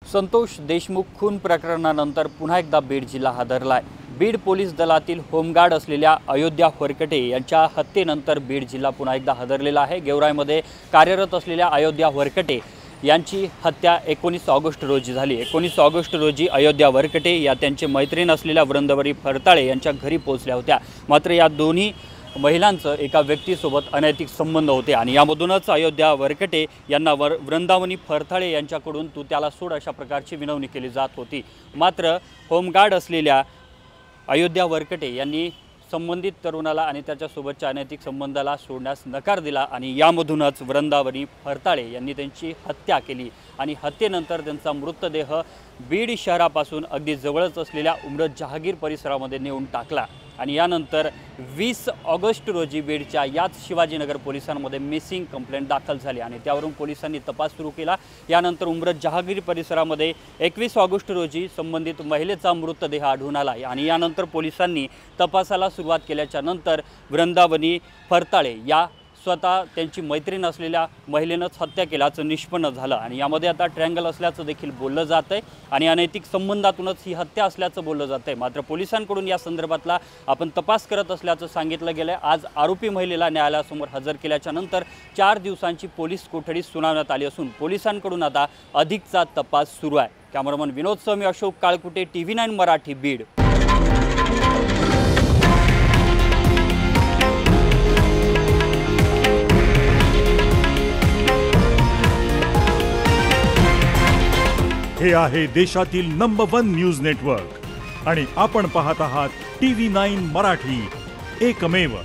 संतोष देशमुख खून प्रकरणानंतर पुन्हा एकदा बीड जिल्हा हादरलाय। बीड पोलीस दलातील होमगार्ड असलेल्या अयोध्या वरकटे यांच्या हत्येनंतर बीड जिल्हा पुन्हा एकदा हादरलेला आहे। गेवराईमध्ये कार्यरत असलेल्या अयोध्या वरकटे यांची हत्या 19 ऑगस्ट रोजी झाली। 19 ऑगस्ट रोजी अयोध्या वरकटे या त्यांचे मैत्रीण असलेल्या वृंदावनी फरताळे यांच्या घरी पोहोचल्या होत्या। मात्र या दोन्ही महिलांचं एका व्यक्तीसोबत अनैतिक संबंध होते आणि यामधूनच अयोध्या वरकटे यांना वृंदावनी फरताळे यांच्याकडून तू त्याला सोड अशा प्रकारची विनवणी केली जात होती। मात्र होमगार्ड असलेल्या अयोध्या वरकटे यांनी संबंधित तरुणाला आणि त्याच्यासोबतच्या अनैतिक संबंधाला सोडण्यास नकार दिला आणि यामधूनच वृंदावनी फरताळे यांनी त्यांची हत्या केली आणि हत्येनंतर त्यांचा मृतदेह बीड शहरापासून अगदी जवळच असलेल्या उमरत जहागीर परिसरामध्ये नेऊन टाकला आणि यानंतर 20 ऑगस्ट रोजी बीडच्या याच शिवाजीनगर पोलिसांमध्ये मिसिंग कंप्लेंट दाखल झाली आणि त्यावरून पोलिसांनी तपास सुरू केला। यानंतर उमरत जहागीर परिसरामध्ये 21 ऑगस्ट रोजी संबंधित महिलेचा मृतदेह आढळून आला आणि यानंतर पोलिसांनी तपासाला सुरुवात केल्याच्या नंतर वृंदावनी फरताळे या स्वतः त्यांची मैत्रीण असलेल्या महिलेनंच हत्या केल्याचं निष्पन्न झालं आणि यामध्ये आता ट्रँगल असल्याचं देखील बोललं जात आहे आणि अनैतिक संबंधातूनच ही हत्या असल्याचं बोललं जात आहे। मात्र पोलिसांकडून या संदर्भातला आपण तपास करत असल्याचं सांगितलं गेलं आहे। आज आरोपी महिलेला न्यायालयासमोर हजर केल्याच्या नंतर 4 दिवसांची पोलीस कोठडी सुनावण्यात आली असून पोलिसांकडून आता अधिकचा तपास सुरू आहे। कॅमेरामन विनोद सह मी अशोक काळकुटे, TV9 मराठी, बीड। हे आहे देशातील नंबर 1 न्यूज नेटवर्क आणि आपण पाहत आहात TV9 मराठी, एकमेव।